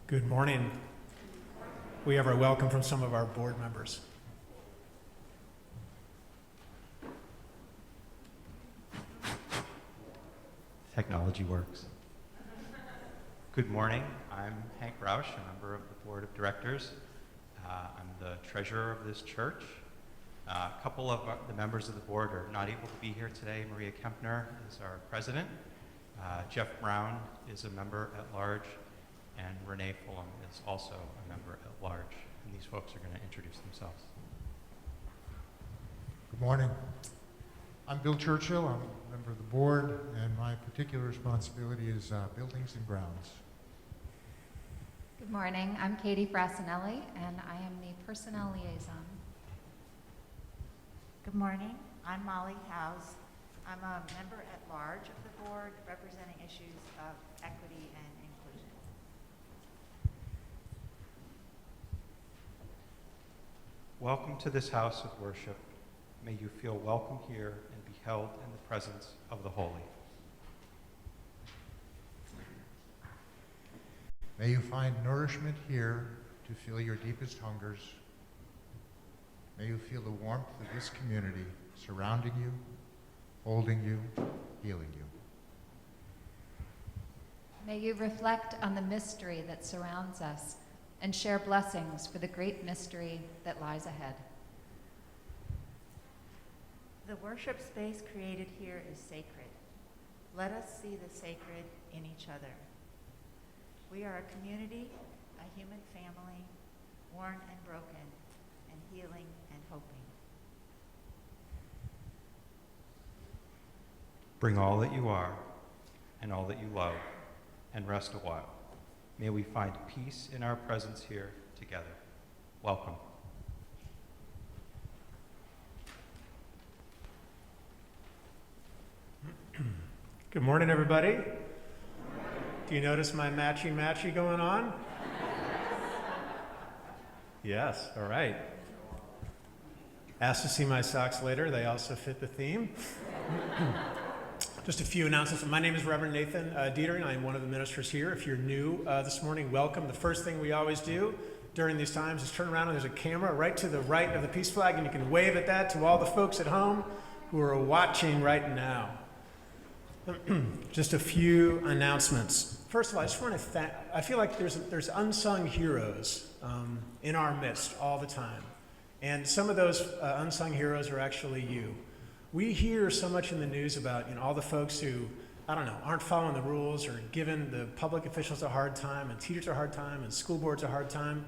Good morning. We have our welcome from some of our board members. Technology works. Good morning. I'm Hank Roush, a member of the Board of Directors. I'm the treasurer of this church. A couple of the members of the board are not able to be here today. Maria Kempner is our president. Jeff Brown is a member at large, and Renee Fulham is also a member at large. And these folks are going to introduce themselves. Good morning. I'm Bill Churchill. I'm a member of the board, and my particular responsibility is buildings and grounds. Good morning. I'm Katie Frassinelli, and I am the personnel liaison. Good morning. I'm Molly House. I'm a member at large of the board representing issues of equity and inclusion. Welcome to this house of worship. May you feel welcome here and be held in the presence of the holy. May you find nourishment here to fill your deepest hungers. May you feel the warmth of this community surrounding you, holding you, healing you. May you reflect on the mystery that surrounds us and share blessings for the great mystery that lies ahead. The worship space created here is sacred. Let us see the sacred in each other. We are a community, a human family, worn and broken, and healing and hoping. Bring all that you are and all that you love, and rest a while. May we find peace in our presence here together. Welcome. Good morning, everybody. Do you notice my matchy going on? Yes, all right. Asked to see my socks later. They also fit the theme. Just a few announcements. My name is Reverend Nathan Detering. I am one of the ministers here. If you're new this morning, welcome. The first thing we always do during these times is turn around and there's a camera right to the right of the peace flag, and you can wave at that to all the folks at home who are watching right now. Just a few announcements. First of all, I just want to thank, I feel like there's unsung heroes in our midst all the time. And some of those unsung heroes are actually you. We hear so much in the news about all the folks who, I don't know, aren't following the rules or giving the public officials a hard time and teachers a hard time and school boards a hard time.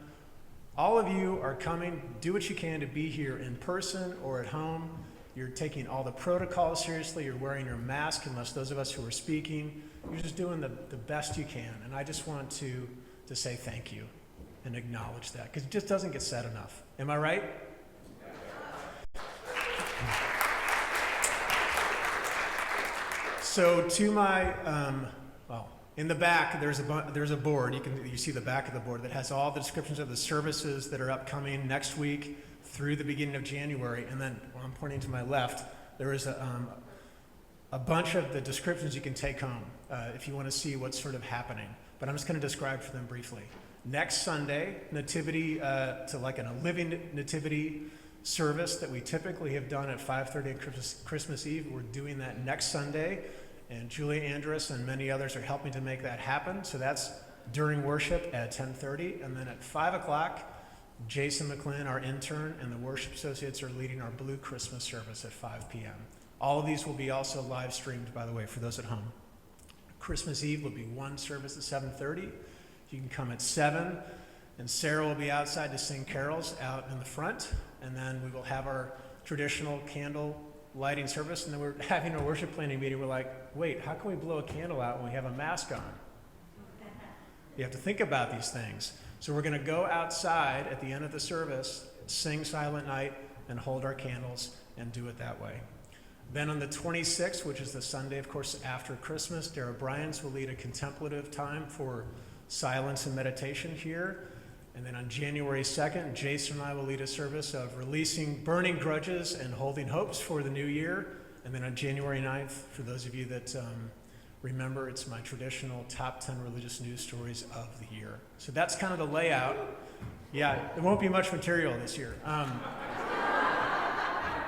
All of you are coming, do what you can to be here in person or at home. You're taking all the protocols seriously. You're wearing your mask, unless those of us who are speaking. You're just doing the best you can. And I just want to say thank you and acknowledge that, because it just doesn't get said enough. Am I right? So to my, in the back, there's a board. You see the back of the board that has all the descriptions of the services that are upcoming next week through the beginning of January. And then when I'm pointing to my left, there is a bunch of the descriptions you can take home if you want to see what's sort of happening. But I'm just going to describe for them briefly. Next Sunday, nativity, to like a living nativity service that we typically have done at 5:30 on Christmas Eve. We're doing that next Sunday. And Julia Andrus and many others are helping to make that happen. So that's during worship at 10:30. And then at 5 o'clock, Jason McClin, our intern, and the worship associates are leading our Blue Christmas service at 5 p.m. All of these will be also live streamed, by the way, for those at home. Christmas Eve will be one service at 7:30. You can come at 7, and Sarah will be outside to sing carols out in the front. And then we will have our traditional candle lighting service, and then we're having a worship planning meeting. We're like, wait, how can we blow a candle out when we have a mask on? You have to think about these things. So we're going to go outside at the end of the service, sing Silent Night, and hold our candles and do it that way. Then on the 26th, which is the Sunday, of course, after Christmas, Dara Bryans will lead a contemplative time for silence and meditation here. And then on January 2nd, Jason and I will lead a service of releasing burning grudges and holding hopes for the new year. And then on January 9th, for those of you that remember, it's my traditional top 10 religious news stories of the year. So that's kind of the layout. Yeah, there won't be much material this year.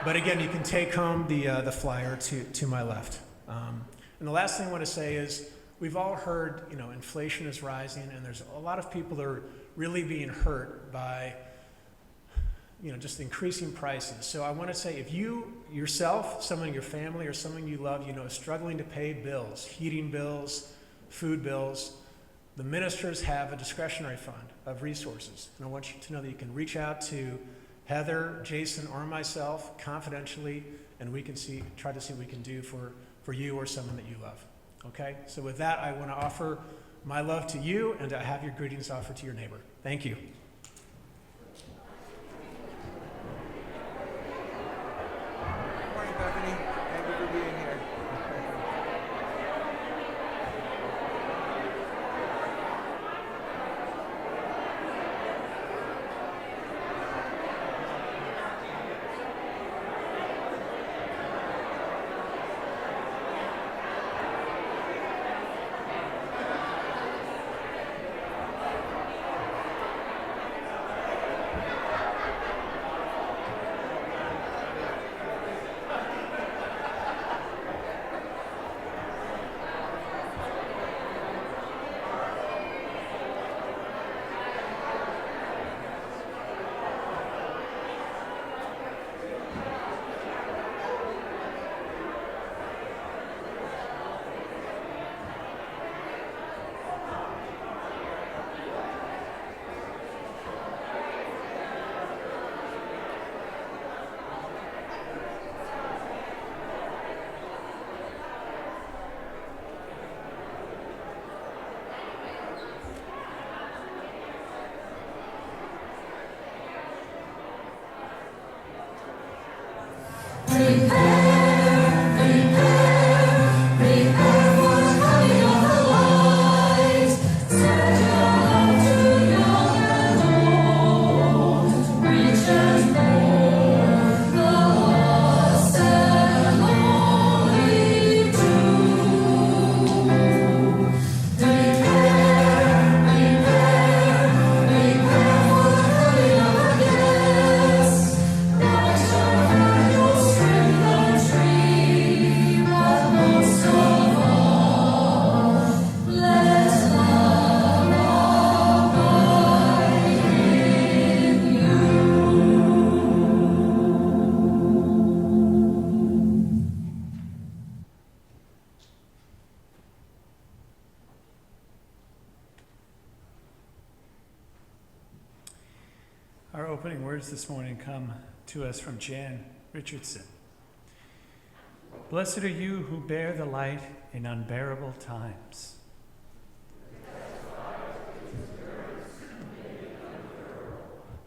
But again, you can take home the flyer to my left. And the last thing I want to say is, we've all heard, inflation is rising, and there's a lot of people that are really being hurt by, just the increasing prices. So I want to say, if you yourself, someone in your family, or someone you love, is struggling to pay bills, heating bills, food bills, the ministers have a discretionary fund of resources. And I want you to know that you can reach out to Heather, Jason, or myself confidentially, and we can try to see what we can do for you or someone that you love. Okay? So with that, I want to offer my love to you and to have your greetings offered to your neighbor. Thank you. Good morning, Bethany. Thank you for being here. Our opening words this morning come to us from Jan Richardson. Blessed are you who bear the light in unbearable times.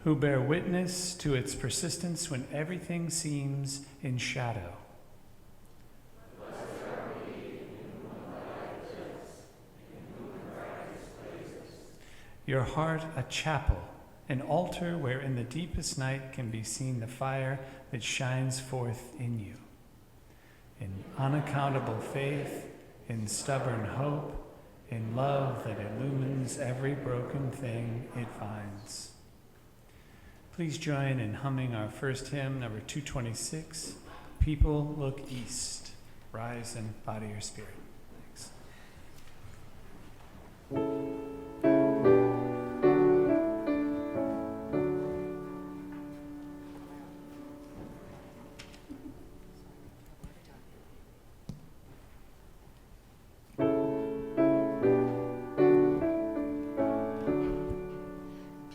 Who bear witness to its persistence when everything seems in shadow. Your heart a chapel, an altar where in the deepest night can be seen the fire that shines forth in you. In unaccountable faith, in stubborn hope, in love that illumines every broken thing it finds. Please join in humming our first hymn, number 226, People Look East. Rise and body your spirit. Thanks.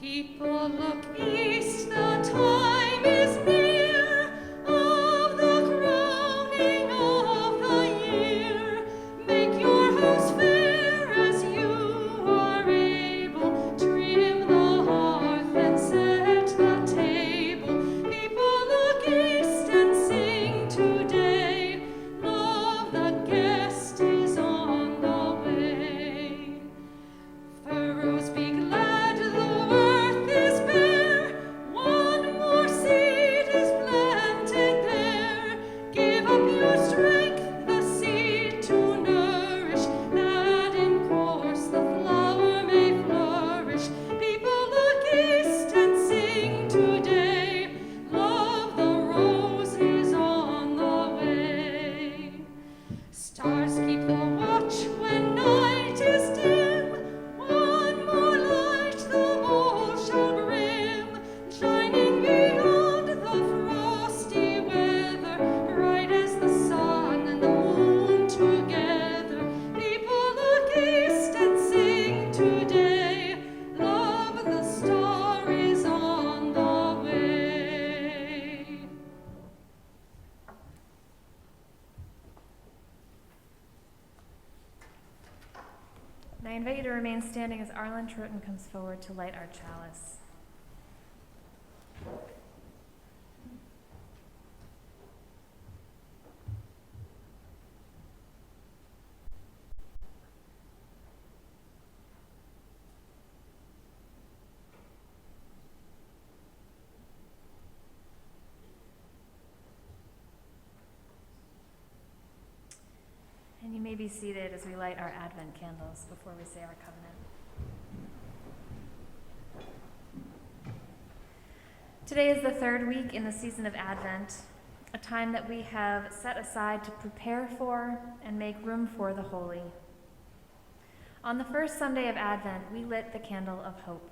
People look east, the time is near of the crowning of the year. Make your house fair as you are able. Trim the hearth and set the table. People look east and sing today. Love, the guest is on the way. Furrows be glad, the earth is bare. One more seed is planted there. Give up your strength, the seed to nourish, that in course the flower may flourish. People look east and sing today. Love, the rose is on the way. Stars keep the watch when night is dim. One more light the bowl shall brim, shining beyond the frosty weather, bright as the sun and the moon together. People look east and sing today. Love, the star is on the way. And I invite you to remain standing as Arlen Troughton comes forward to light our chalice. And you may be seated as we light our Advent candles before we say our covenant. Today is the third week in the season of Advent, a time that we have set aside to prepare for and make room for the holy. On the first Sunday of Advent, we lit the candle of hope.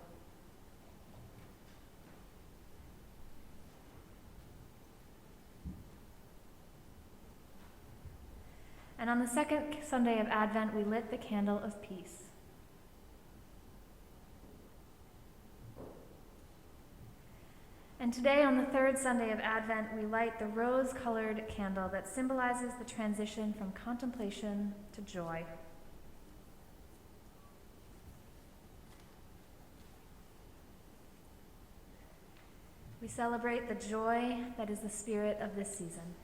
And on the second Sunday of Advent, we lit the candle of peace. And today, on the third Sunday of Advent, we light the rose-colored candle that symbolizes the transition from contemplation to joy. We celebrate the joy that is the spirit of this season.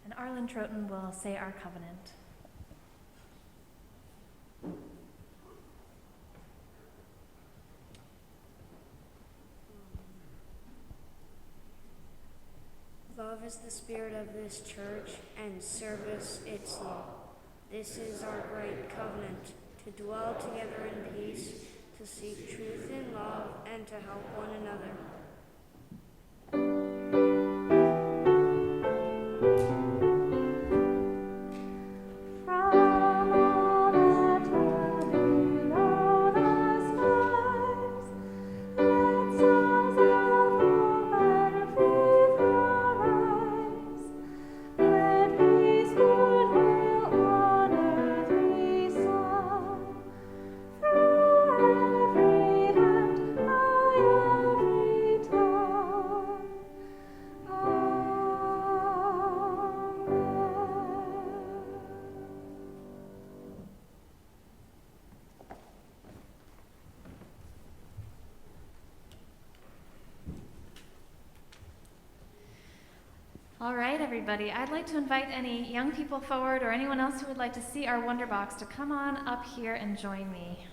And Arlen Troughton will say our covenant. Love is the spirit of this church, and service its law. This is our great covenant, to dwell together in peace, to seek truth in love, and to help one another. From every hand All right, everybody. I'd like to invite any young people forward or anyone else who would like to see our Wonder Box to come on up here and join me.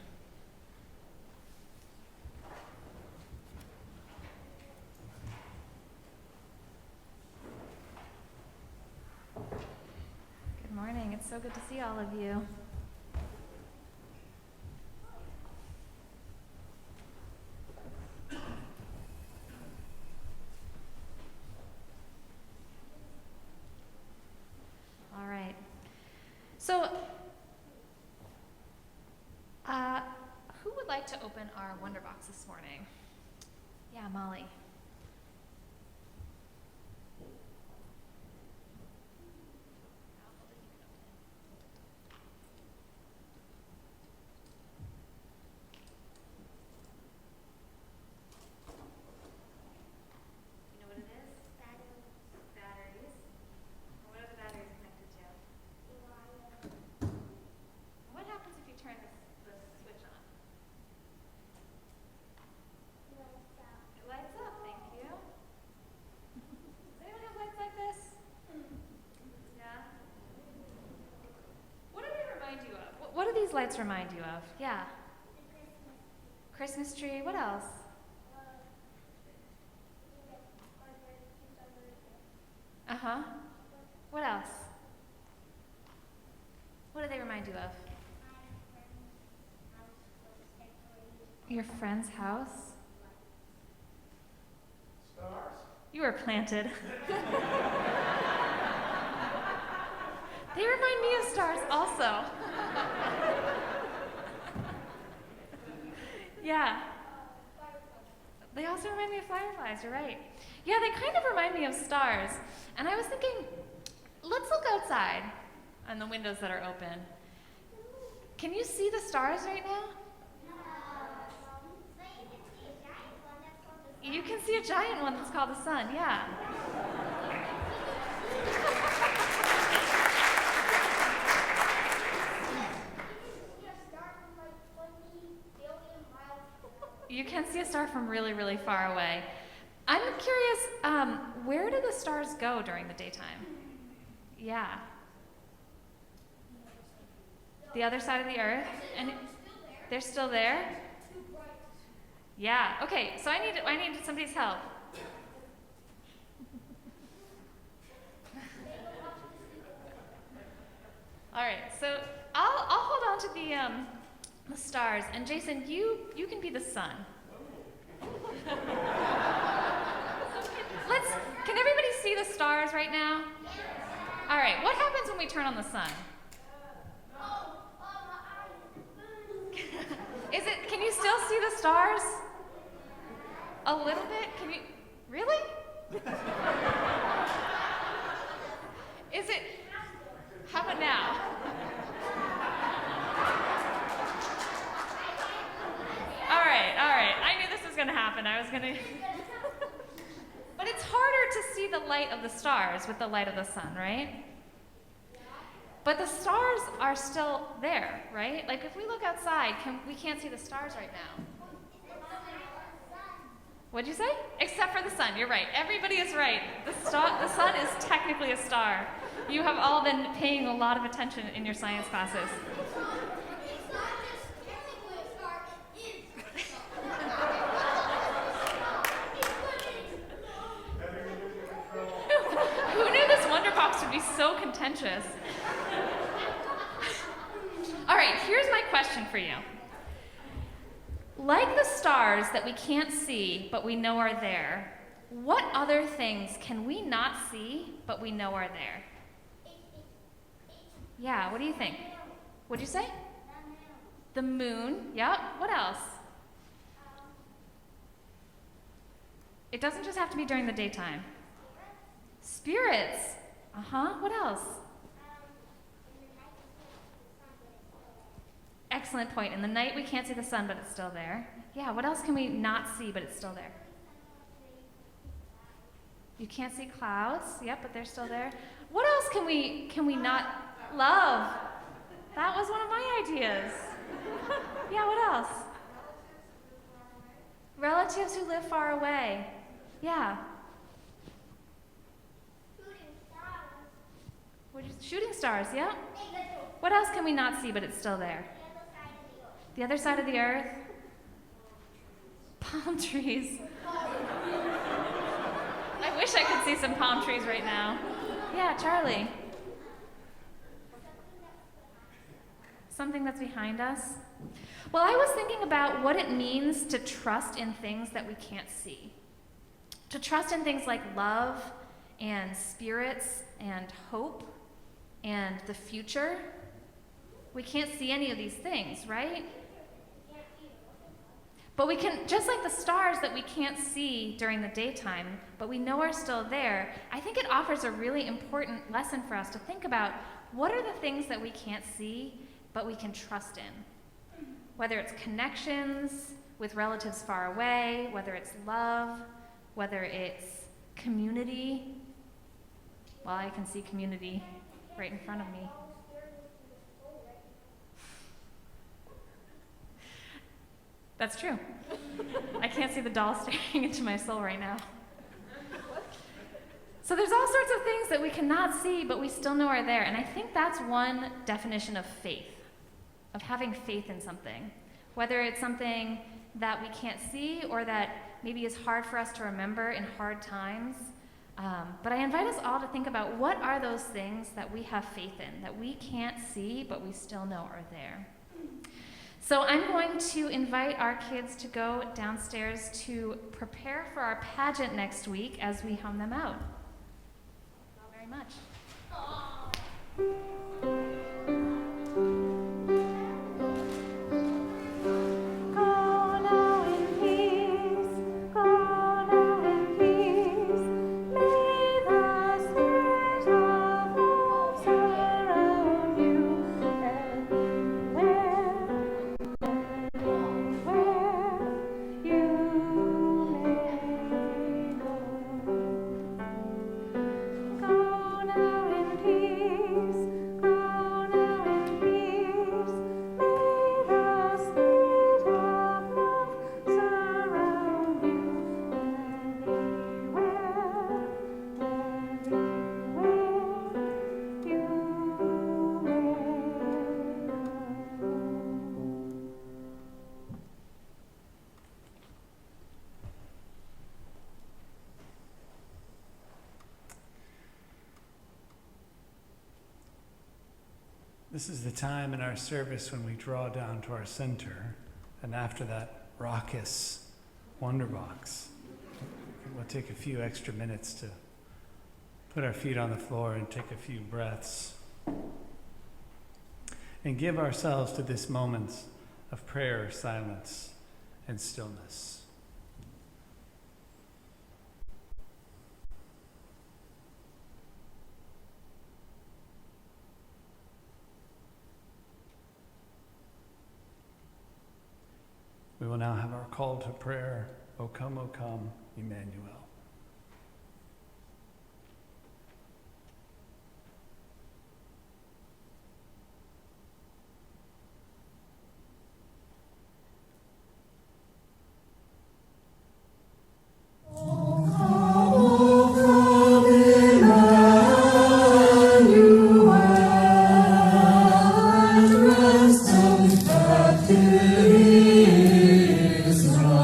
Good morning. It's so good to see all of you. All right. So, who would like to open our Wonder Box this morning? Yeah, Molly. You know what it is? Batteries. What are the batteries connected to? What happens if you turn the switch on? It lights up, thank you. Does anyone have lights like this? Yeah? What do they remind you of? What do these lights remind you of? Yeah. Christmas tree. What else? Uh-huh. What else? What do they remind you of? Your friend's house? Stars. You were planted. They remind me of stars also. Yeah. They also remind me of fireflies, you're right. Yeah, they kind of remind me of stars. And I was thinking, let's look outside on the windows that are open. Can you see the stars right now? You can see a giant one that's called the sun, yeah. You can see a star from really, really far away. I'm curious, where do the stars go during the daytime? Yeah. The other side of the earth? And they're still there? Yeah. Okay, so I need somebody's help. All right, so I'll hold on to the stars, and Jason, you can be the sun. Can everybody see the stars right now? All right, what happens when we turn on the sun? Can you still see the stars? A little bit? Can you, really? How about now? All right. I knew this was gonna happen. But it's harder to see the light of the stars with the light of the sun, right? But the stars are still there, right? Like if we look outside, we can't see the stars right now. What'd you say? Except for the sun, you're right. Everybody is right. The sun is technically a star. You have all been paying a lot of attention in your science classes. Who knew this Wonder Box would be so contentious? All right, here's my question for you. Like the stars that we can't see but we know are there, what other things can we not see but we know are there? Yeah, what do you think? What'd you say? The moon. Yep. What else? It doesn't just have to be during the daytime. Spirits. Uh-huh. What else? Excellent point. In the night we can't see the sun, but it's still there. Yeah, what else can we not see, but it's still there? You can't see clouds. Yep, but they're still there. What else can we not love? That was one of my ideas. Yeah, what else? Relatives who live far away. Yeah. Food Shooting stars, yeah? What else can we not see but it's still there? The other side of the earth? Palm trees. I wish I could see some palm trees right now. Yeah, Charlie. Something that's behind us? Well, I was thinking about what it means to trust in things that we can't see. To trust in things like love and spirits and hope and the future. We can't see any of these things, right? But we can, just like the stars that we can't see during the daytime, but we know are still there, I think it offers a really important lesson for us to think about what are the things that we can't see, but we can trust in. Whether it's connections with relatives far away, whether it's love, whether it's community. Well, I can see community right in front of me. That's true. I can't see the doll staring into my soul right now. So there's all sorts of things that we cannot see, but we still know are there. And I think that's one definition of faith, of having faith in something. Whether it's something that we can't see or that maybe is hard for us to remember in hard times. But I invite us all to think about what are those things that we have faith in, that we can't see, but we still know are there. So I'm going to invite our kids to go downstairs to prepare for our pageant next week as we hum them out. Thank you very much. This is the time in our service when we draw down to our center, and after that raucous Wonderbox, we'll take a few extra minutes to put our feet on the floor and take a few breaths and give ourselves to this moment of prayer, silence, and stillness. We will now have our call to prayer, O come, Emmanuel. Israel,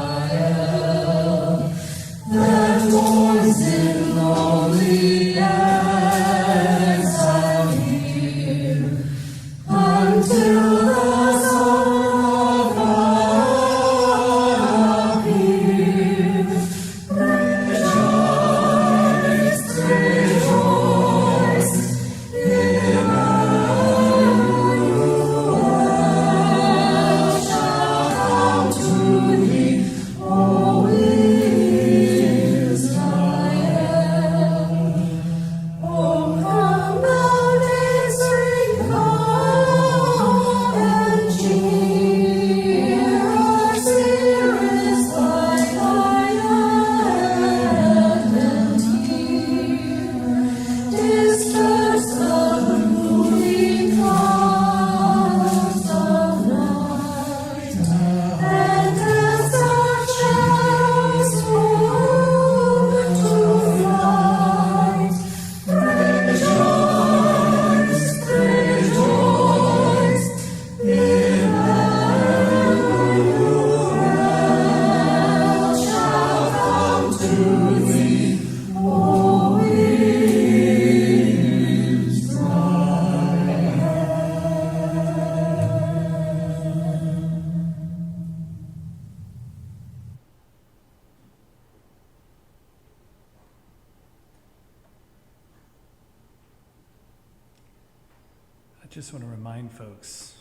just want to remind folks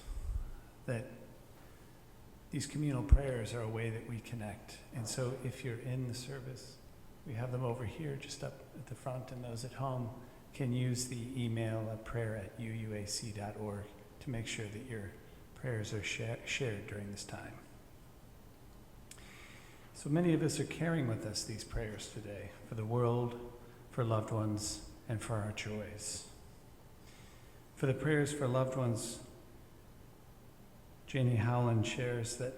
that these communal prayers are a way that we connect. And so if you're in the service, we have them over here just up at the front, and those at home can use the email at prayer@uuac.org to make sure that your prayers are shared during this time. So many of us are carrying with us these prayers today for the world, for loved ones, and for our joys. For the prayers for loved ones, Janie Howland shares that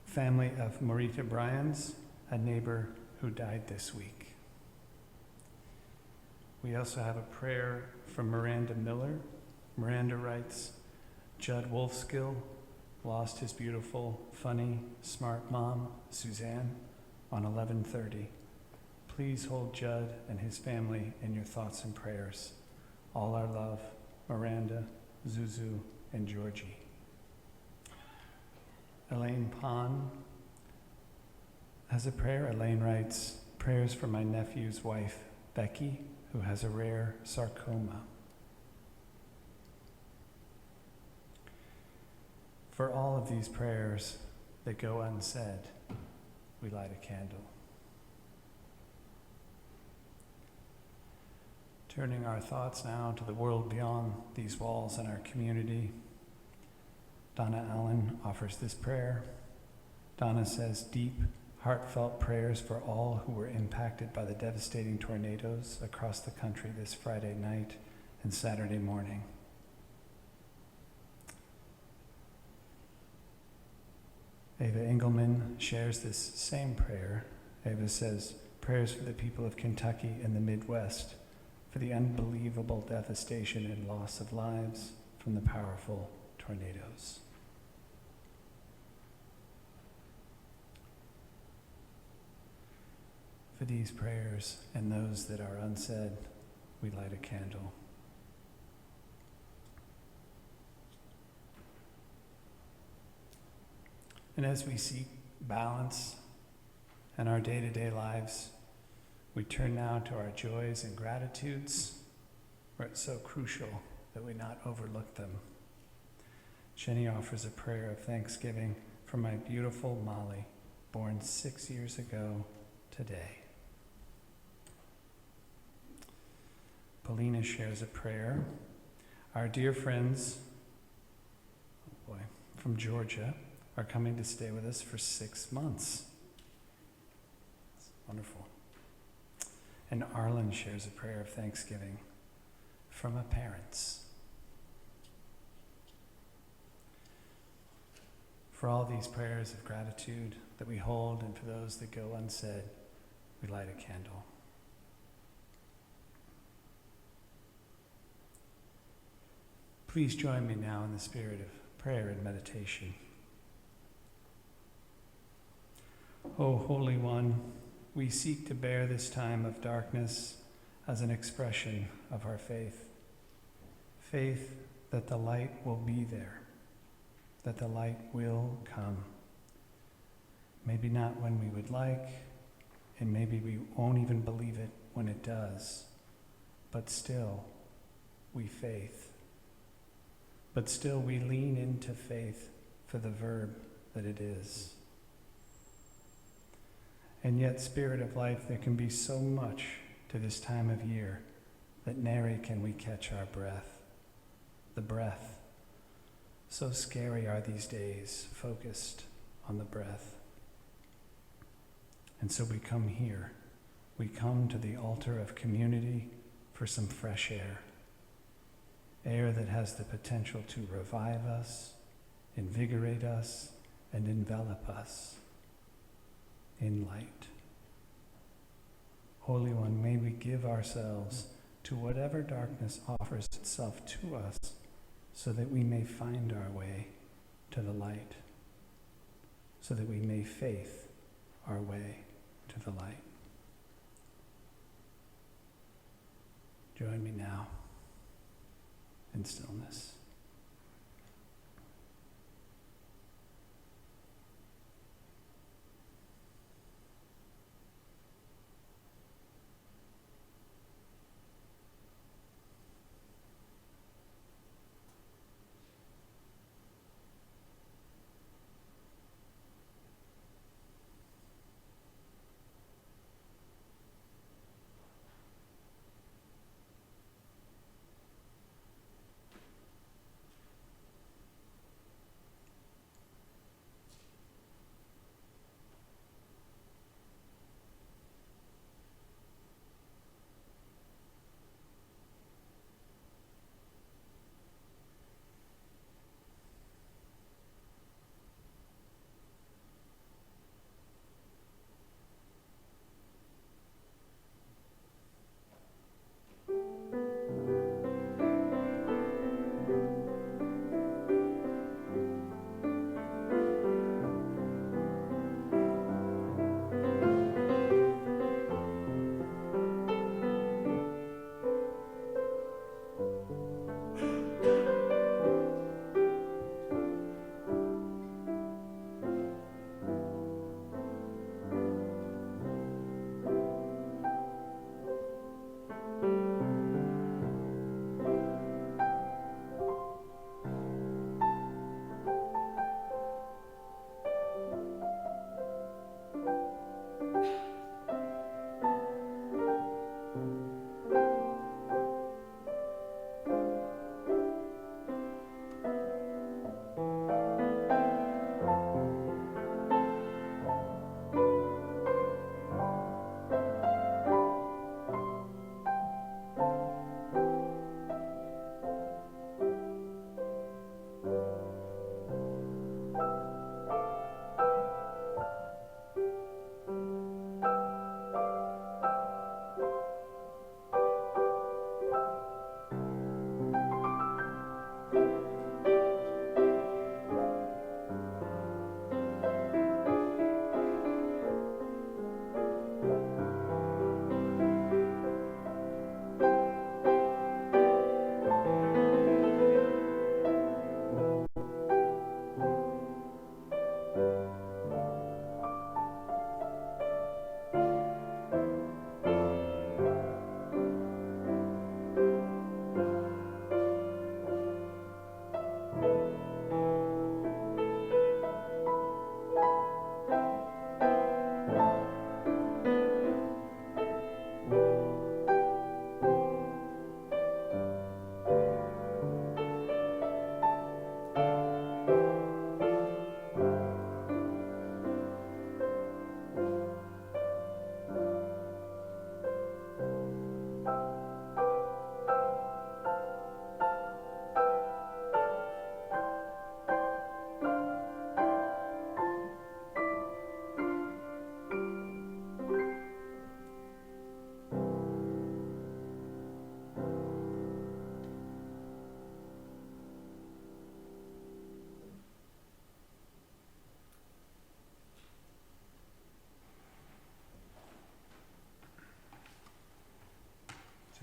family of Marita Bryans, a neighbor who died this week. We also have a prayer from Miranda Miller. Miranda writes, Judd Wolfskill lost his beautiful, funny, smart mom, Suzanne, on 11/30. Please hold Judd and his family in your thoughts and prayers. All our love, Miranda, Zuzu, and Georgie. Elaine Pond has a prayer. Elaine writes, prayers for my nephew's wife, Becky, who has a rare sarcoma. For all of these prayers that go unsaid, we light a candle. Turning our thoughts now to the world beyond these walls in our community, Donna Allen offers this prayer. Donna says, deep, heartfelt prayers for all who were impacted by the devastating tornadoes across the country this Friday night and Saturday morning. Ava Engelman shares this same prayer. Ava says, prayers for the people of Kentucky and the Midwest, for the unbelievable devastation and loss of lives from the powerful tornadoes. For these prayers and those that are unsaid, we light a candle. And as we seek balance in our day-to-day lives, we turn now to our joys and gratitudes, where it's so crucial that we not overlook them. Jenny offers a prayer of thanksgiving for my beautiful Molly, born 6 years ago today. Paulina shares a prayer. Our dear friends, from Georgia, are coming to stay with us for 6 months. It's wonderful. And Arlen shares a prayer of thanksgiving from her parents. For all these prayers of gratitude that we hold and for those that go unsaid, we light a candle. Please join me now in the spirit of prayer and meditation. O Holy One, we seek to bear this time of darkness as an expression of our faith. Faith that the light will be there, that the light will come. Maybe not when we would like, and maybe we won't even believe it when it does, but still we faith. But still we lean into faith for the verb that it is. And yet, Spirit of Life, there can be so much to this time of year that nary can we catch our breath. The breath. So scary are these days, focused on the breath. And so we come here. We come to the altar of community for some fresh air. Air that has the potential to revive us, invigorate us, and envelop us in light. Holy One, may we give ourselves to whatever darkness offers itself to us so that we may find our way to the light, so that we may faith our way to the light. Join me now in stillness.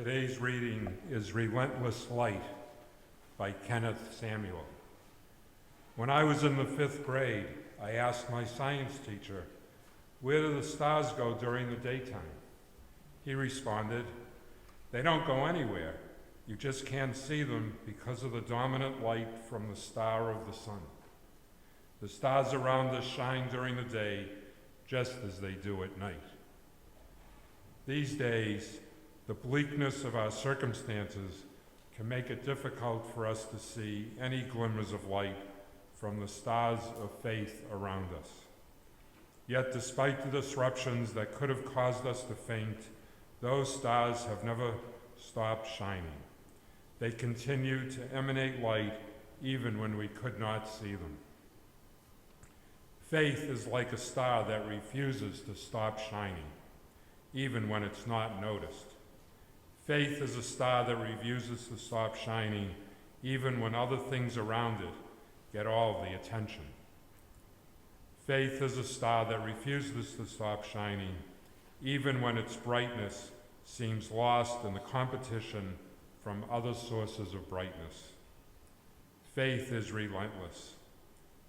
Today's reading is Relentless Light by Kenneth Samuel. When I was in the 5th grade, I asked my science teacher, "Where do the stars go during the daytime?" He responded, "They don't go anywhere. You just can't see them because of the dominant light from the star of the sun. The stars around us shine during the day just as they do at night." These days, the bleakness of our circumstances can make it difficult for us to see any glimmers of light from the stars of faith around us. Yet despite the disruptions that could have caused us to faint, those stars have never stopped shining. They continue to emanate light even when we could not see them. Faith is like a star that refuses to stop shining, even when it's not noticed. Faith is a star that refuses to stop shining, even when other things around it get all the attention. Faith is a star that refuses to stop shining, even when its brightness seems lost in the competition from other sources of brightness. Faith is relentless,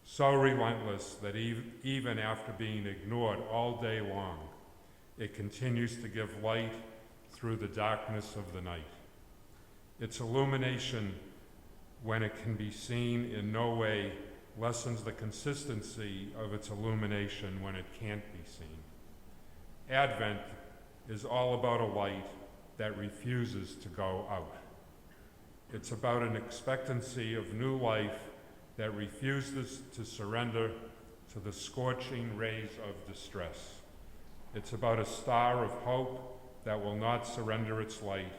so relentless that even after being ignored all day long, it continues to give light through the darkness of the night. Its illumination, when it can be seen, in no way lessens the consistency of its illumination when it can't be seen. Advent is all about a light that refuses to go out. It's about an expectancy of new life that refuses to surrender to the scorching rays of distress. It's about a star of hope that will not surrender its light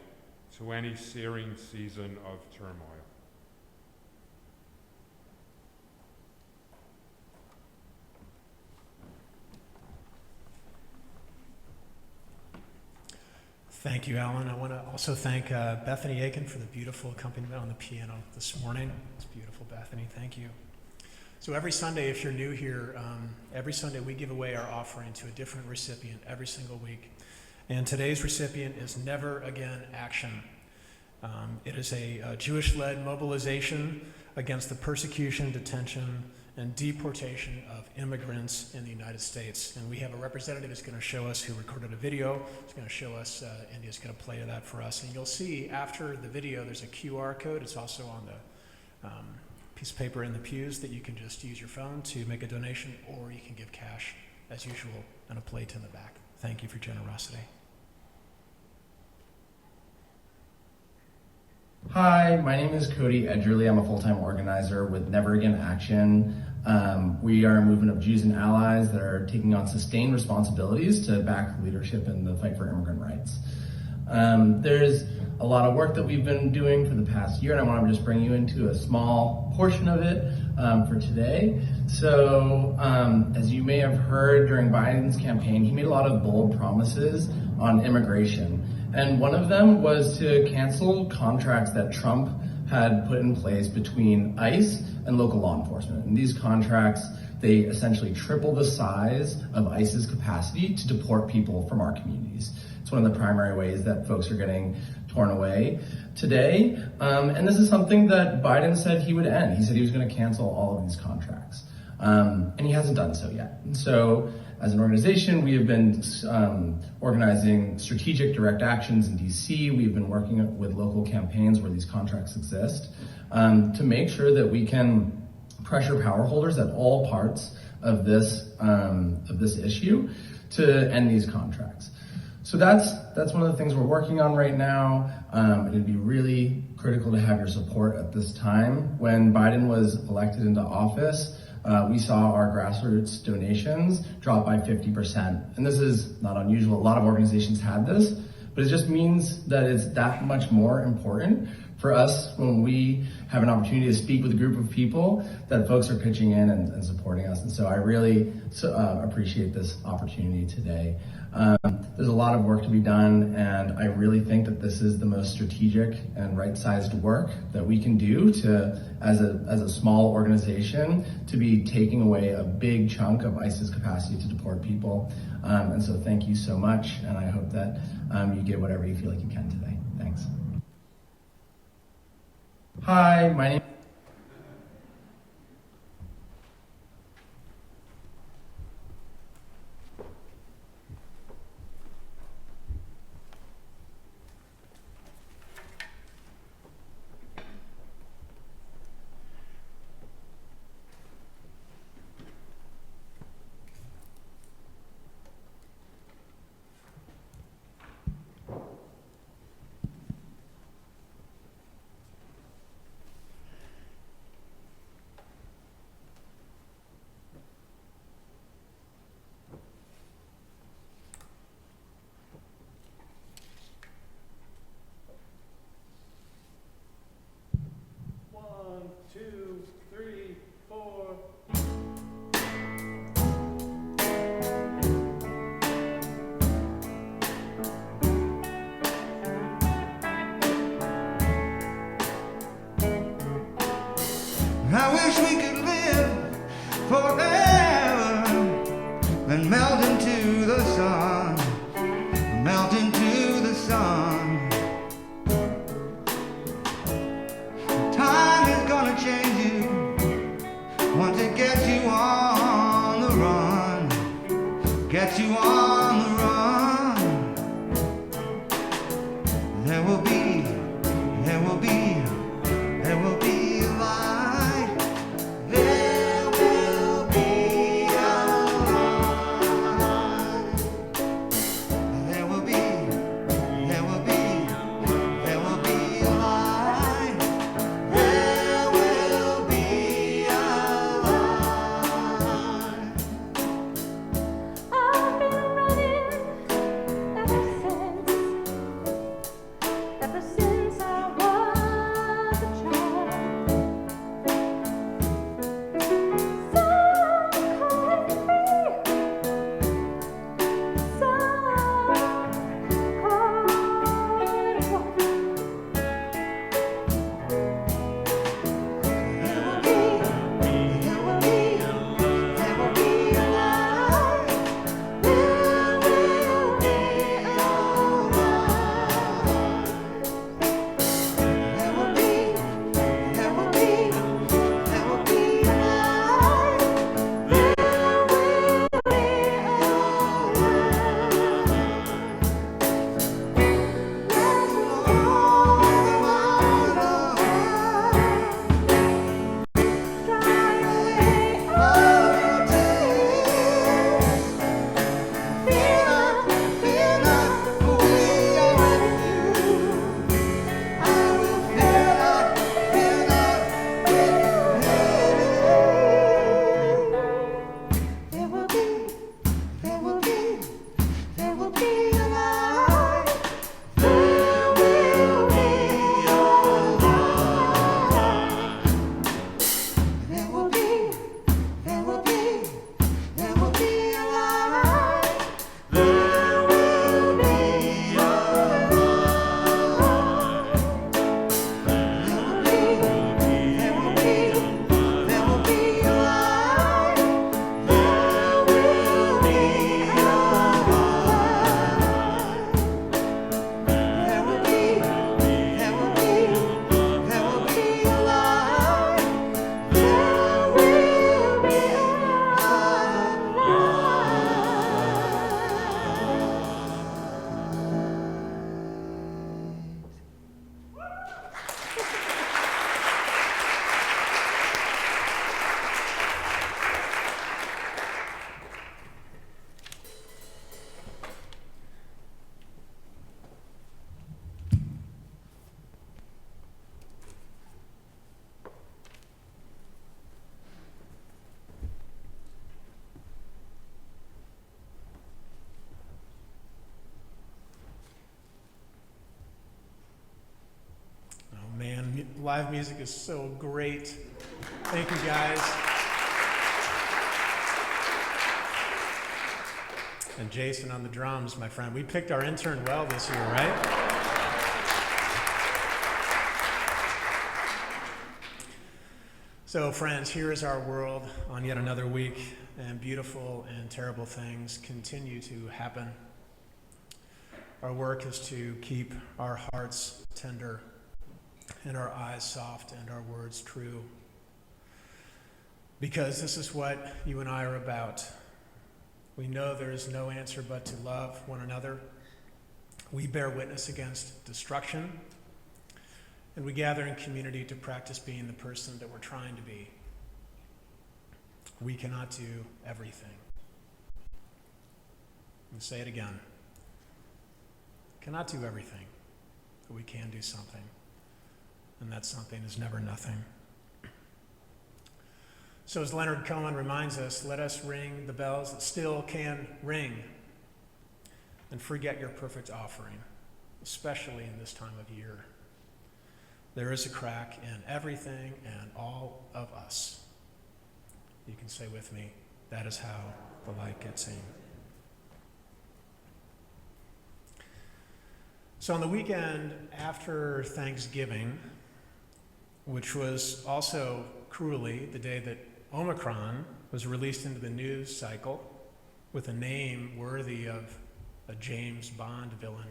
to any searing season of turmoil. Thank you, Alan. I want to also thank Bethany Aiken for the beautiful accompaniment on the piano this morning. It's beautiful, Bethany. Thank you. So every Sunday, if you're new here, every Sunday we give away our offering to a different recipient every single week. And today's recipient is Never Again Action. It is a Jewish-led mobilization against the persecution, detention, and deportation of immigrants in the United States. And we have a representative who's going to show us, who recorded a video. He's going to show us, India's going to play that for us. And you'll see after the video, there's a QR code. It's also on the piece of paper in the pews that you can just use your phone to make a donation, or you can give cash as usual, and a plate in the back. Thank you for your generosity. Hi, my name is Cody Edgerly. I'm a full-time organizer with Never Again Action. We are a movement of Jews and allies that are taking on sustained responsibilities to back leadership in the fight for immigrant rights. There's a lot of work that we've been doing for the past year, and I want to just bring you into a small portion of it for today. So, as you may have heard during Biden's campaign, he made a lot of bold promises on immigration. And one of them was to cancel contracts that Trump had put in place between ICE and local law enforcement. And these contracts, they essentially triple the size of ICE's capacity to deport people from our communities. It's one of the primary ways that folks are getting torn away today. And this is something that Biden said he would end. He said he was going to cancel all of these contracts. And he hasn't done so yet. And so as an organization, we have been organizing strategic direct actions in DC. We've been working with local campaigns where these contracts exist to make sure that we can pressure power holders at all parts of this issue to end these contracts. So that's one of the things we're working on right now. It'd be really critical to have your support at this time. When Biden was elected into office, we saw our grassroots donations drop by 50%. And this is not unusual. A lot of organizations had this, but it just means that it's that much more important for for us, when we have an opportunity to speak with a group of people, that folks are pitching in and supporting us. And so I really appreciate this opportunity today. There's a lot of work to be done, and I really think that this is the most strategic and right-sized work that we can do to, as a small organization, to be taking away a big chunk of ICE's capacity to deport people. And so thank you so much, and I hope that you get whatever you feel like you can today. Thanks. Hi, my name I wish we could live forever and melt into the sun, melt into the sun. Time is gonna change you once it gets you on the run, gets you on the run. There will be light. There will be a light. There will be light. There will be a light. I've been running live music is so great. Thank you, guys. And Jason on the drums, my friend. We picked our intern well this year, right? So, friends, here is our world on yet another week, and beautiful and terrible things continue to happen. Our work is to keep our hearts tender and our eyes soft and our words true. Because this is what you and I are about. We know there is no answer but to love one another. We bear witness against destruction, and we gather in community to practice being the person that we're trying to be. We cannot do everything. I'll say it again. Cannot do everything, but we can do something. And that something is never nothing. So as Leonard Cohen reminds us, let us ring the bells that still can ring and forget your perfect offering, especially in this time of year. There is a crack in everything and all of us. You can say with me, that is how the light gets in. So on the weekend after Thanksgiving, which was also cruelly the day that Omicron was released into the news cycle with a name worthy of a James Bond villain,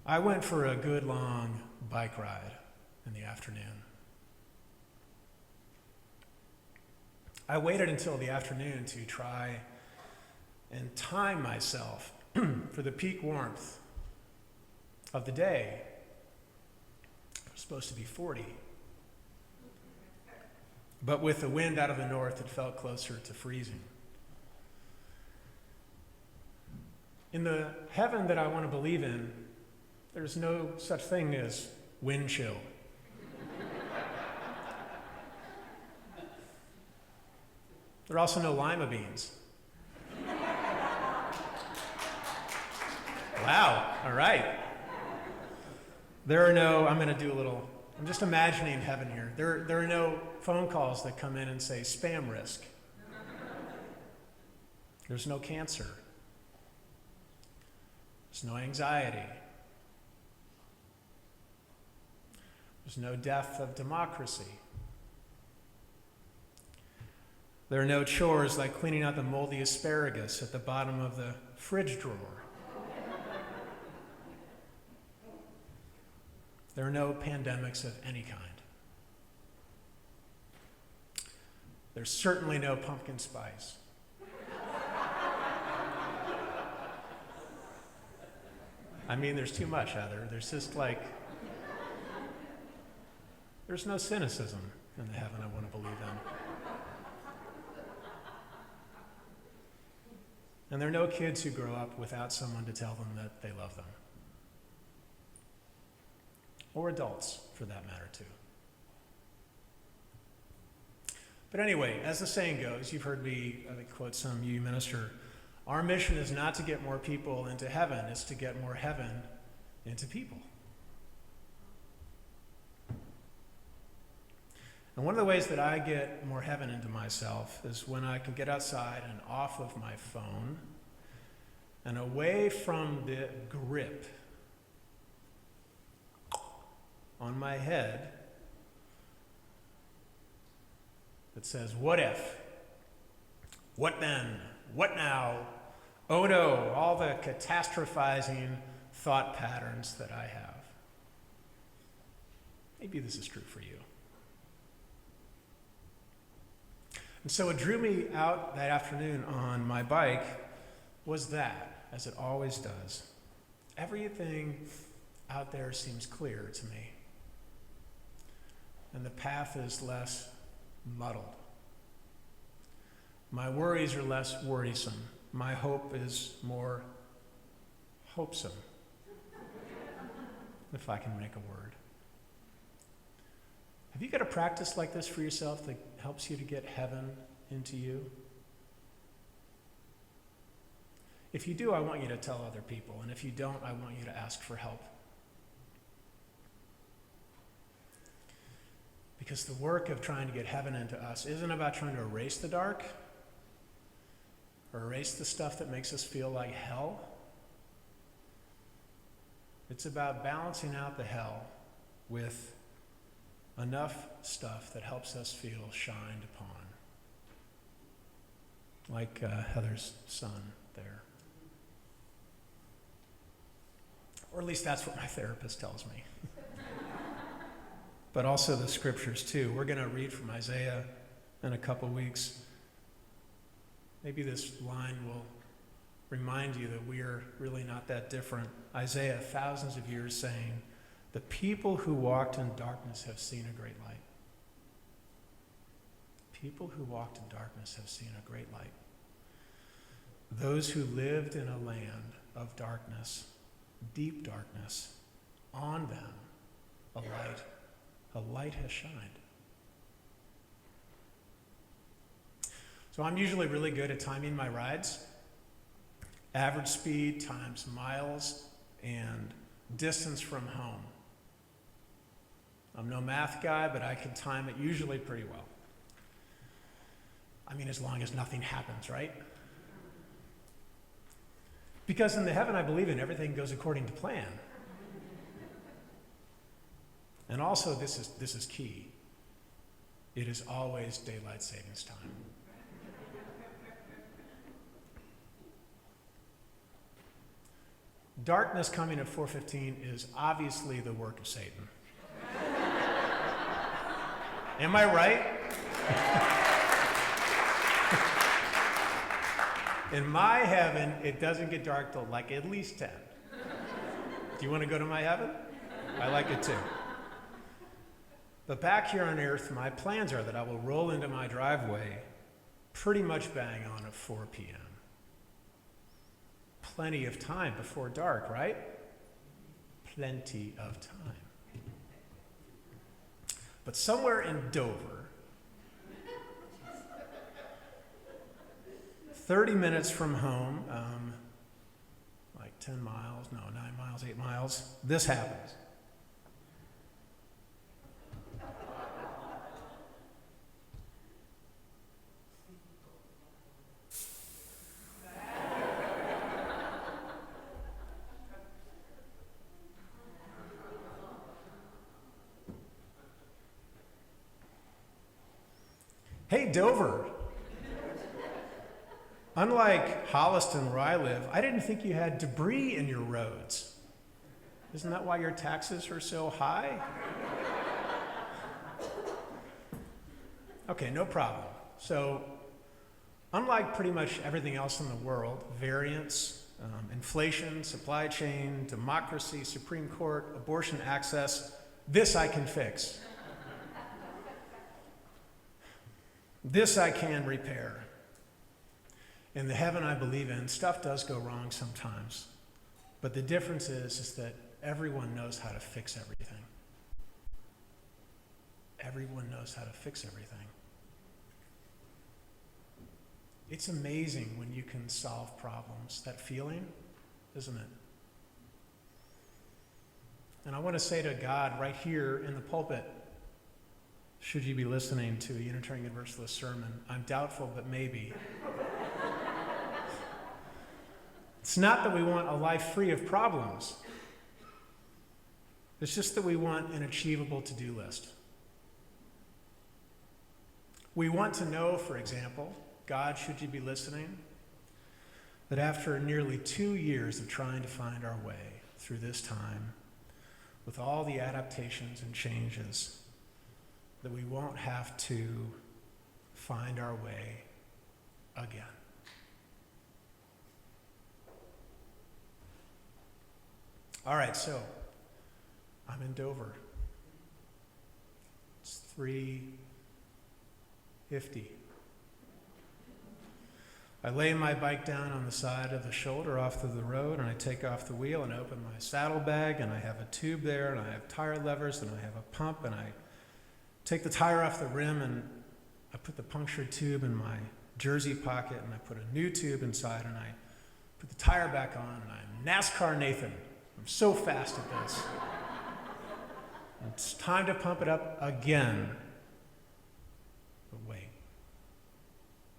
I went for a good long bike ride in the afternoon. I waited until the afternoon to try and time myself for the peak warmth of the day. It was supposed to be 40. But with the wind out of the north, it felt closer to freezing. In the heaven that I want to believe in, there's no such thing as wind chill. There are also no lima beans. Wow, all right. There are no, I'm just imagining heaven here. There are no phone calls that come in and say spam risk. There's no cancer. There's no anxiety. There's no death of democracy. There are no chores like cleaning out the moldy asparagus at the bottom of the fridge drawer. There are no pandemics of any kind. There's certainly no pumpkin spice. I mean, there's too much, Heather. There's just like, there's no cynicism in the heaven I want to believe in. And there are no kids who grow up without someone to tell them that they love them. Or adults, for that matter, too. But anyway, as the saying goes, you've heard me quote some UU minister, our mission is not to get more people into heaven, it's to get more heaven into people. And one of the ways that I get more heaven into myself is when I can get outside and off of my phone and away from the grip on my head that says, what if? What then? What now? Oh no, all the catastrophizing thought patterns that I have. Maybe this is true for you. And so what drew me out that afternoon on my bike was that, as it always does. Everything out there seems clear to me. And the path is less muddled. My worries are less worrisome. My hope is more hopesome, if I can make a word. Have you got a practice like this for yourself that helps you to get heaven into you? If you do, I want you to tell other people. And if you don't, I want you to ask for help. Because the work of trying to get heaven into us isn't about trying to erase the dark or erase the stuff that makes us feel like hell. It's about balancing out the hell with enough stuff that helps us feel shined upon. Like Heather's son there. Or at least that's what my therapist tells me. But also the scriptures too. We're going to read from Isaiah in a couple weeks. Maybe this line will remind you that we are really not that different. Isaiah, thousands of years saying, the people who walked in darkness have seen a great light. People who walked in darkness have seen a great light. Those who lived in a land of darkness, deep darkness, on them a light has shined. So I'm usually really good at timing my rides. Average speed times miles and distance from home. I'm no math guy, but I can time it usually pretty well. I mean, as long as nothing happens, right? Because in the heaven I believe in, everything goes according to plan. And also, this is key. It is always daylight savings time. Darkness coming at 4:15 is obviously the work of Satan. Am I right? In my heaven, it doesn't get dark till like at least 10. Do you want to go to my heaven? I like it too. But back here on earth, my plans are that I will roll into my driveway pretty much bang on at 4 p.m. Plenty of time before dark, right? Plenty of time. But somewhere in Dover, 30 minutes from home, like 10 miles, no, 9 miles, 8 miles, this happens. Hey, Dover. Unlike Holliston, where I live, I didn't think you had debris in your roads. Isn't that why your taxes are so high? Okay, no problem. So, unlike pretty much everything else in the world, variance, inflation, supply chain, democracy, Supreme Court, abortion access, this I can fix. This I can repair. In the heaven I believe in, stuff does go wrong sometimes. But the difference is that everyone knows how to fix everything. Everyone knows how to fix everything. It's amazing when you can solve problems. That feeling, isn't it? And I want to say to God right here in the pulpit, should you be listening to a Unitarian Universalist sermon, I'm doubtful, but maybe. It's not that we want a life free of problems. It's just that we want an achievable to-do list. We want to know, for example, God, should you be listening, that after nearly 2 years of trying to find our way through this time, with all the adaptations and changes, that we won't have to find our way again. All right, so I'm in Dover. It's 3:50. I lay my bike down on the side of the shoulder off to the road, and I take off the wheel and open my saddlebag, and I have a tube there, and I have tire levers, and I have a pump, and I take the tire off the rim, and I put the punctured tube in my jersey pocket, and I put a new tube inside, and I Put the tire back on, and I'm NASCAR Nathan. I'm so fast at this. It's time to pump it up again. But wait.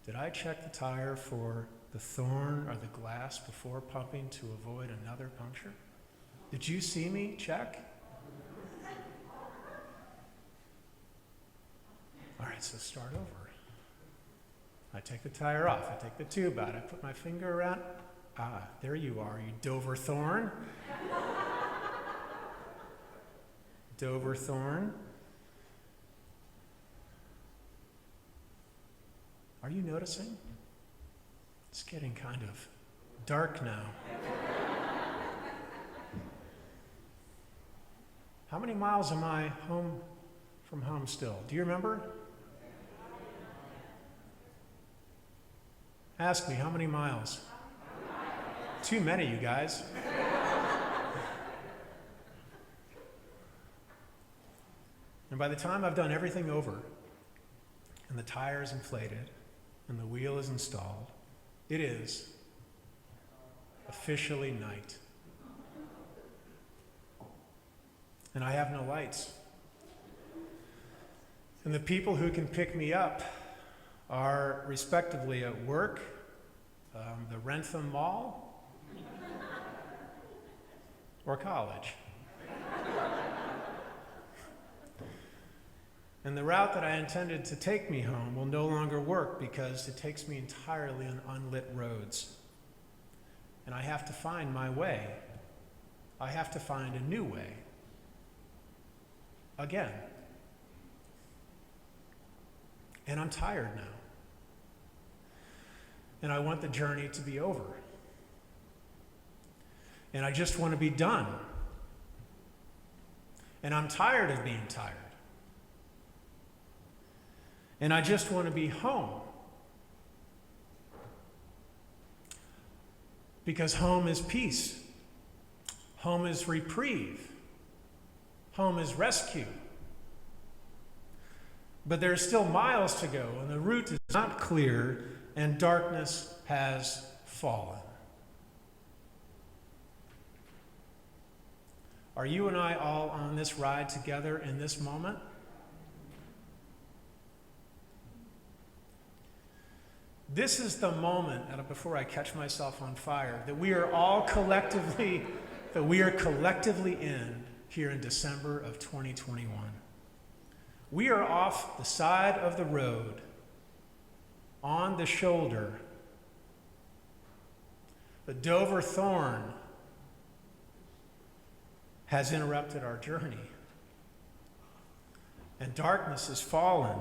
Did I check the tire for the thorn or the glass before pumping to avoid another puncture? Did you see me check? All right, so start over. I take the tire off. I take the tube out. I put my finger around. Ah, there you are, you Dover thorn. Dover thorn. Are you noticing? It's getting kind of dark now. How many miles am I home from home still? Do you remember? Ask me, how many miles? Too many, you guys. And by the time I've done everything over, and the tire is inflated, and the wheel is installed, it is officially night. And I have no lights. And the people who can pick me up are respectively at work, the Rentham Mall, or college. And the route that I intended to take me home will no longer work because it takes me entirely on unlit roads. And I have to find my way. I have to find a new way. Again. And I'm tired now. And I want the journey to be over. And I just want to be done. And I'm tired of being tired. And I just want to be home. Because home is peace. Home is reprieve. Home is rescue. But there's still miles to go, and the route is not clear, and darkness has fallen. Are you and I all on this ride together in this moment? This is the moment, before I catch myself on fire, that we are all collectively in here in December of 2021. We are off the side of the road, on the shoulder. The Dover thorn has interrupted our journey, and darkness has fallen.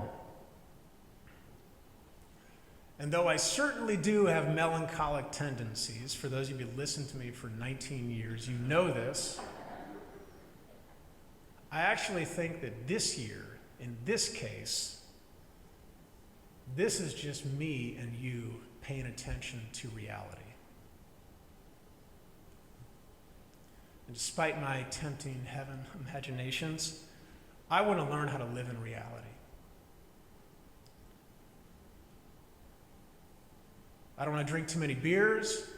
And though I certainly do have melancholic tendencies, for those of you who listened to me for 19 years, you know this, I actually think that this year, in this case, this is just me and you paying attention to reality. And despite my tempting heaven imaginations, I want to learn how to live in reality. I don't want to drink too many beers.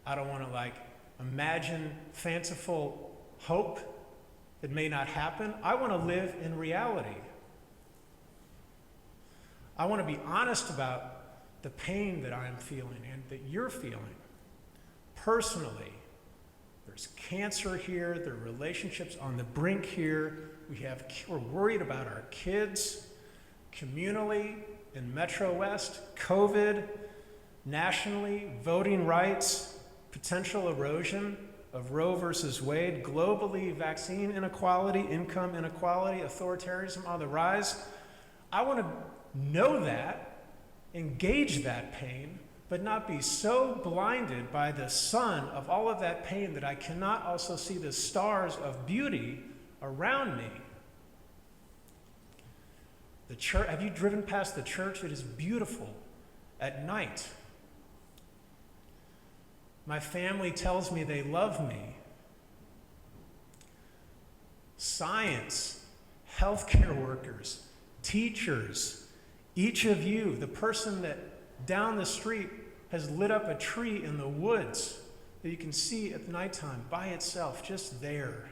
I don't want to imagine fanciful hope that may not happen. I want to live in reality. I want to be honest about the pain that I'm feeling and that you're feeling. Personally, there's cancer here, there are relationships on the brink here. We're worried about our kids, communally, in Metro West, COVID, nationally, voting rights, potential erosion of Roe versus Wade, globally, vaccine inequality, income inequality, authoritarianism on the rise. I want to know that, engage that pain, but not be so blinded by the sun of all of that pain that I cannot also see the stars of beauty around me. The church, have you driven past the church? It is beautiful at night. My family tells me they love me. Science, healthcare workers, teachers, each of you, the person that down the street has lit up a tree in the woods that you can see at nighttime by itself, just there.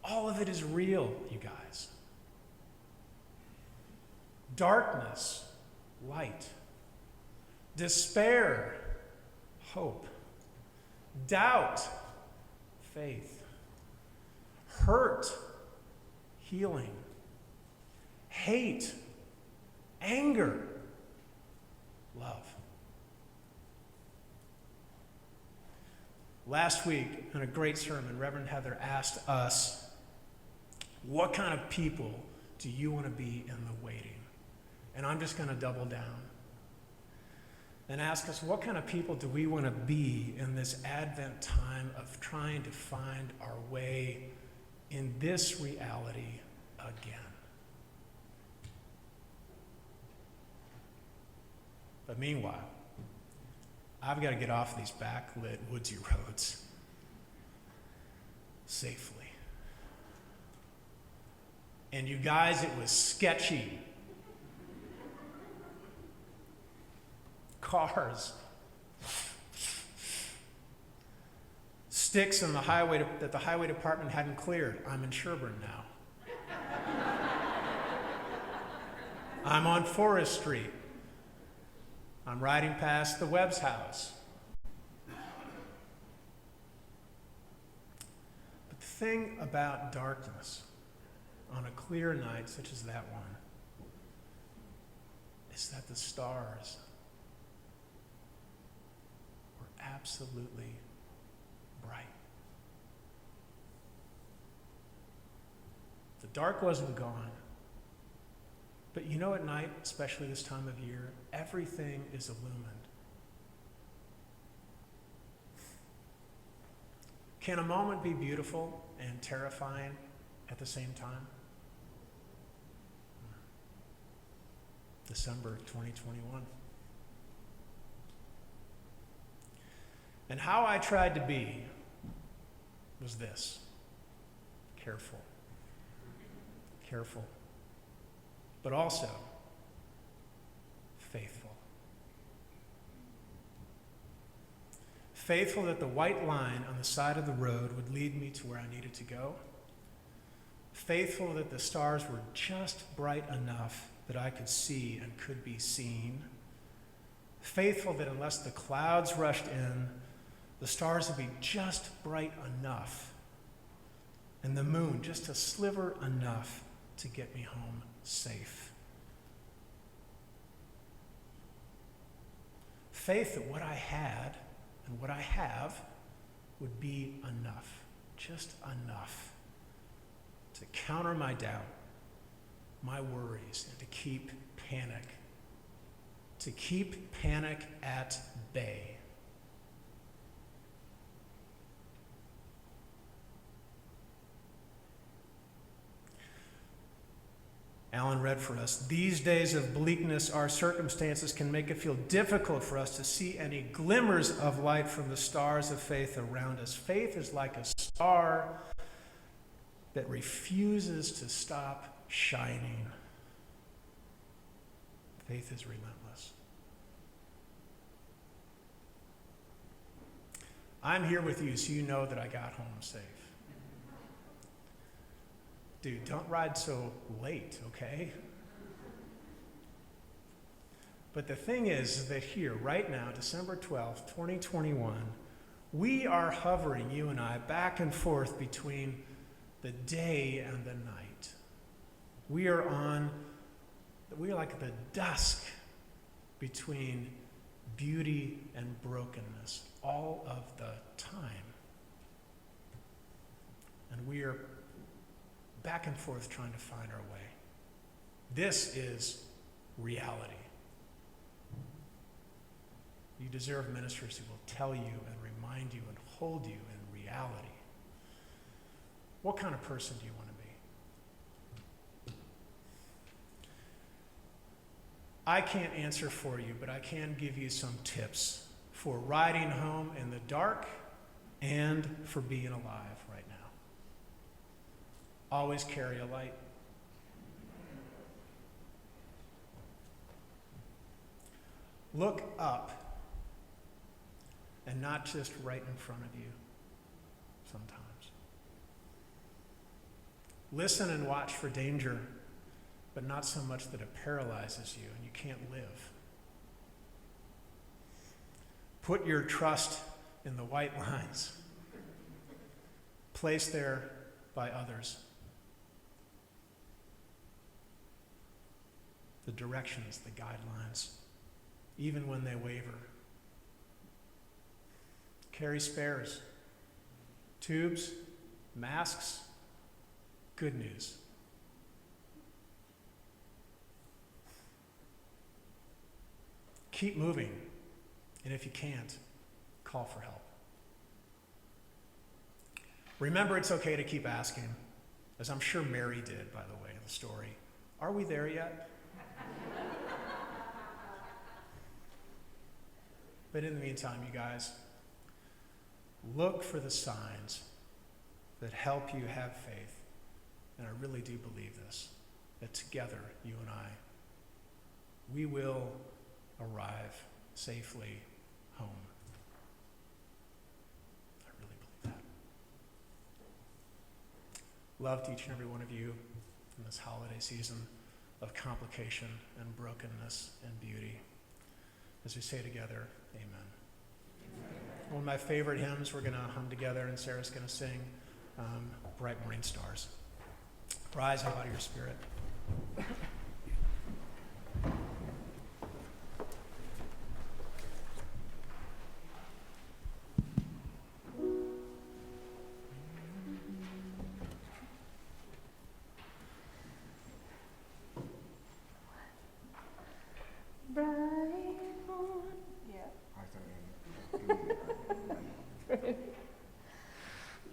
All of it is real, you guys. Darkness, light. Despair, hope. Doubt, faith. Hurt, healing. Hate, anger, love. Last week, in a great sermon, Reverend Heather asked us, what kind of people do you want to be in the waiting? And I'm just going to double down and ask us, what kind of people do we want to be in this Advent time of trying to find our way in this reality again? But meanwhile, I've got to get off these backlit woodsy roads safely. And you guys, it was sketchy. Cars. Sticks in the highway that the highway department hadn't cleared. I'm in Sherburne now. I'm on Forest Street. I'm riding past the Webb's house. But the thing about darkness on a clear night such as that one is that the stars were absolutely bright. The dark wasn't gone. But you know, at night, especially this time of year, everything is illumined. Can a moment be beautiful and terrifying at the same time? December 2021. And how I tried to be was this: careful. Careful. But also faithful. Faithful that the white line on the side of the road would lead me to where I needed to go. Faithful that the stars were just bright enough that I could see and could be seen. Faithful that unless the clouds rushed in, the stars would be just bright enough, and the moon just a sliver enough to get me home safe. Faith that what I had and what I have would be enough, just enough to counter my doubt, my worries, and to keep panic at bay. Alan read for us, these days of bleakness, our circumstances can make it feel difficult for us to see any glimmers of light from the stars of faith around us. Faith is like a star that refuses to stop shining. Faith is relentless. I'm here with you so you know that I got home safe. Dude, don't ride so late, okay? But the thing is that here, right now, December 12th, 2021, we are hovering, you and I, back and forth between the day and the night. We are like the dusk between beauty and brokenness all of the time. And we are back and forth trying to find our way. This is reality. You deserve ministers who will tell you and remind you and hold you in reality. What kind of person do you want to be? I can't answer for you, but I can give you some tips for riding home in the dark and for being alive right now. Always carry a light. Look up and not just right in front of you sometimes. Listen and watch for danger, but not so much that it paralyzes you and you can't live. Put your trust in the white lines placed there by others. The directions, the guidelines, even when they waver. Carry spares, tubes, masks, good news. Keep moving, and if you can't, call for help. Remember, it's okay to keep asking, as I'm sure Mary did, by the way, in the story. Are we there yet? But in the meantime, you guys, look for the signs that help you have faith. And I really do believe this, that together, you and I, we will arrive safely home. I really believe that. Love to each and every one of you in this holiday season of complication and brokenness and beauty. As we say together, amen. One of my favorite hymns we're going to hum together, and Sarah's going to sing, Bright Morning Stars. Rise up out of your spirit.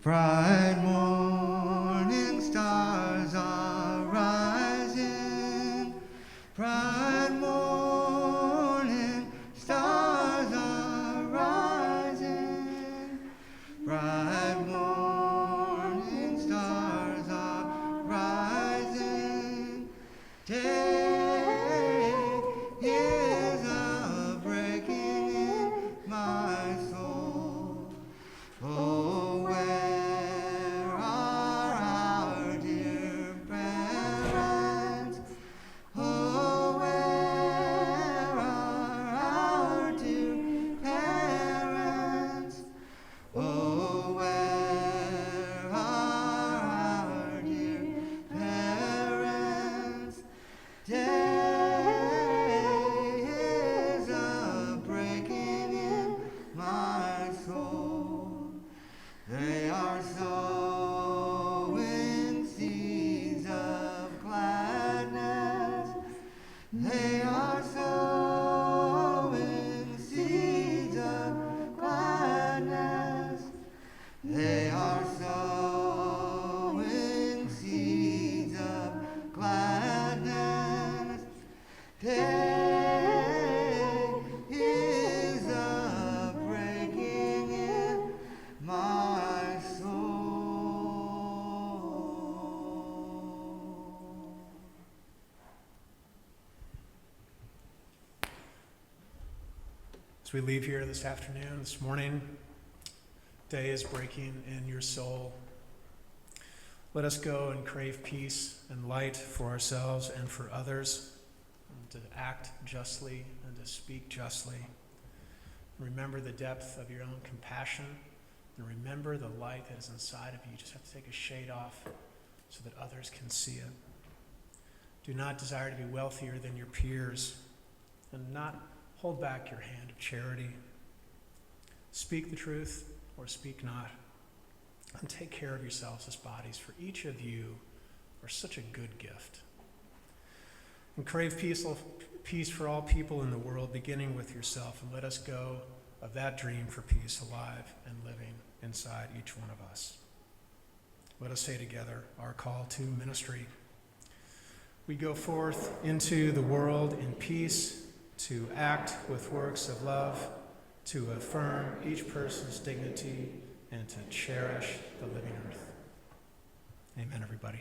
Bright morning stars are rising. Bright morning stars are rising. Bright morning stars are rising. Day is a breaking in my soul. Oh, where are our dear parents? Oh, where are our dear parents? Oh, where are our dear parents? Day is a breaking in my soul. They are sowing seeds of gladness. They are sowing seeds of gladness. They are sowing seeds of gladness. Day is a breaking in my soul. As we leave here this afternoon, this morning, day is breaking in your soul. Let us go and crave peace and light for ourselves and for others, and to act justly and to speak justly. Remember the depth of your own compassion, and remember the light that is inside of you. You just have to take a shade off so that others can see it. Do not desire to be wealthier than your peers, and not hold back your hand of charity. Speak the truth or speak not. And take care of yourselves as bodies, for each of you are such a good gift. And crave peace for all people in the world, beginning with yourself, and let us go of that dream for peace alive and living inside each one of us. Let us say together our call to ministry. We go forth into the world in peace, to act with works of love, to affirm each person's dignity, and to cherish the living earth. Amen, everybody.